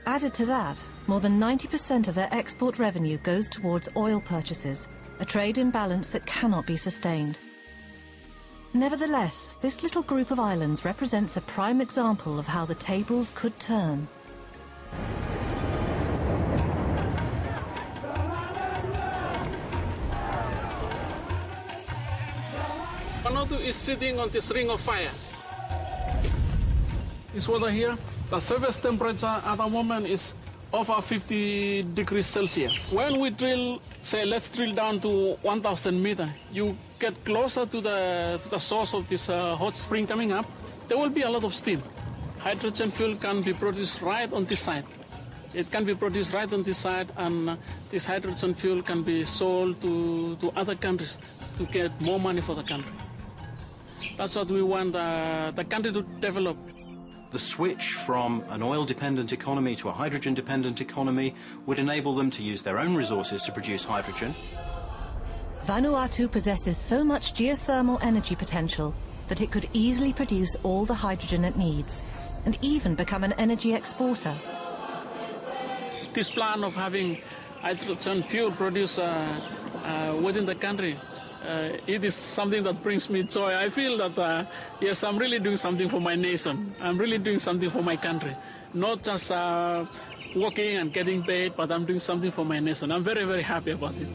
Added to that, more than 90% of their export revenue goes towards oil purchases, a trade imbalance that cannot be sustained. Nevertheless, this little group of islands represents a prime example of how the tables could turn. Vanuatu is sitting on this ring of fire. This water here, the surface temperature at the moment is over 50 degrees Celsius. When we drill, say let's drill down to 1,000 meters, you get closer to the source of this hot spring coming up, there will be a lot of steam. Hydrogen fuel can be produced right on this side. It can be produced right on this side, and this hydrogen fuel can be sold to other countries to get more money for the country. That's what we want the country to develop. The switch from an oil-dependent economy to a hydrogen-dependent economy would enable them to use their own resources to produce hydrogen. Vanuatu possesses so much geothermal energy potential that it could easily produce all the hydrogen it needs, and even become an energy exporter. This plan of having hydrogen fuel produced within the country, it is something that brings me joy. I feel that, yes, I'm really doing something for my nation. I'm really doing something for my country. Not just working and getting paid, but I'm doing something for my nation. I'm very, very happy about it.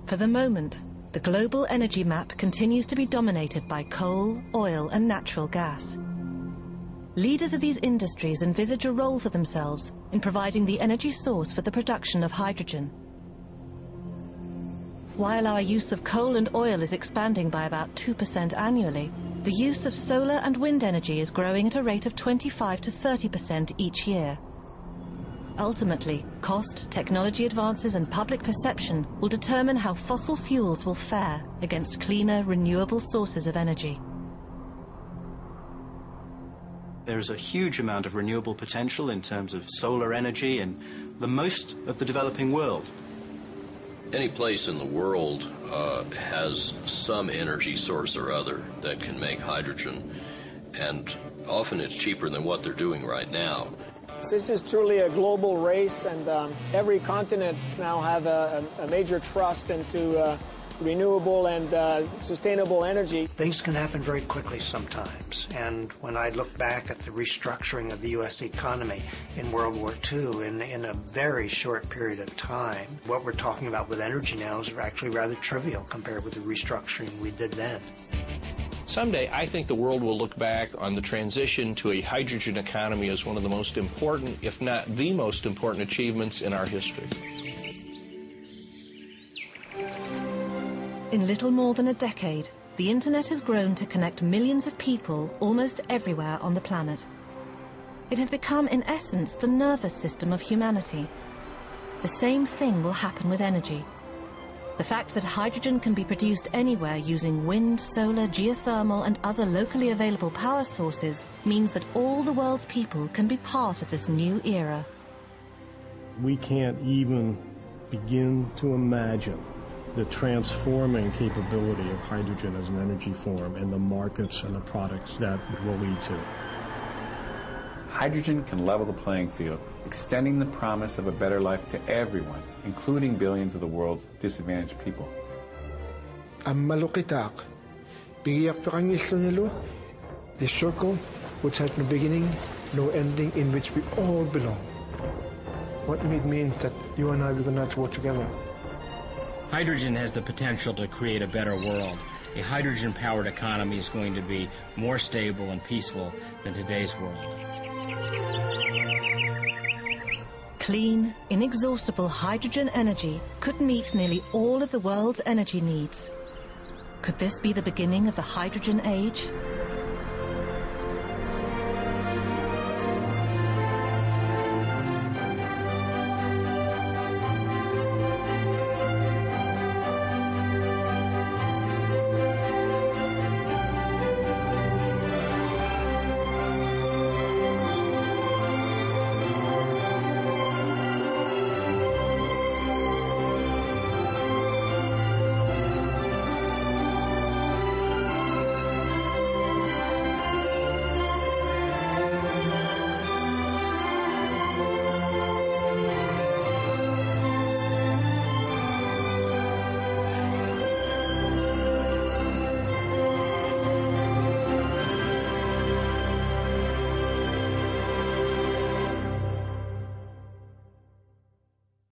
For the moment, the global energy map continues to be dominated by coal, oil, and natural gas. Leaders of these industries envisage a role for themselves in providing the energy source for the production of hydrogen. While our use of coal and oil is expanding by about 2% annually, the use of solar and wind energy is growing at a rate of 25 to 30% each year. Ultimately, cost, technology advances and public perception will determine how fossil fuels will fare against cleaner, renewable sources of energy. There's a huge amount of renewable potential in terms of solar energy in the most of the developing world. Any place in the world has some energy source or other that can make hydrogen, and often it's cheaper than what they're doing right now. This is truly a global race, and every continent now have a major trust into renewable and sustainable energy. Things can happen very quickly sometimes, and when I look back at the restructuring of the U.S. economy in World War II in a very short period of time, what we're talking about with energy now is actually rather trivial compared with the restructuring we did then. Someday, I think the world will look back on the transition to a hydrogen economy as one of the most important, if not the most important, achievements in our history. In little more than a decade, the internet has grown to connect millions of people almost everywhere on the planet. It has become, in essence, the nervous system of humanity. The same thing will happen with energy. The fact that hydrogen can be produced anywhere using wind, solar, geothermal and other locally available power sources means that all the world's people can be part of this new era. We can't even begin to imagine the transforming capability of hydrogen as an energy form and the markets and the products that it will lead to. Hydrogen can level the playing field, extending the promise of a better life to everyone, including billions of the world's disadvantaged people. Ang malukitak, bigiyak pa kang isla nilo, the circle which has no beginning, no ending, in which we all belong. What it means that you and I, we're going to have to work together. Hydrogen has the potential to create a better world. A hydrogen-powered economy is going to be more stable and peaceful than today's world. Clean, inexhaustible hydrogen energy could meet nearly all of the world's energy needs. Could this be the beginning of the hydrogen age?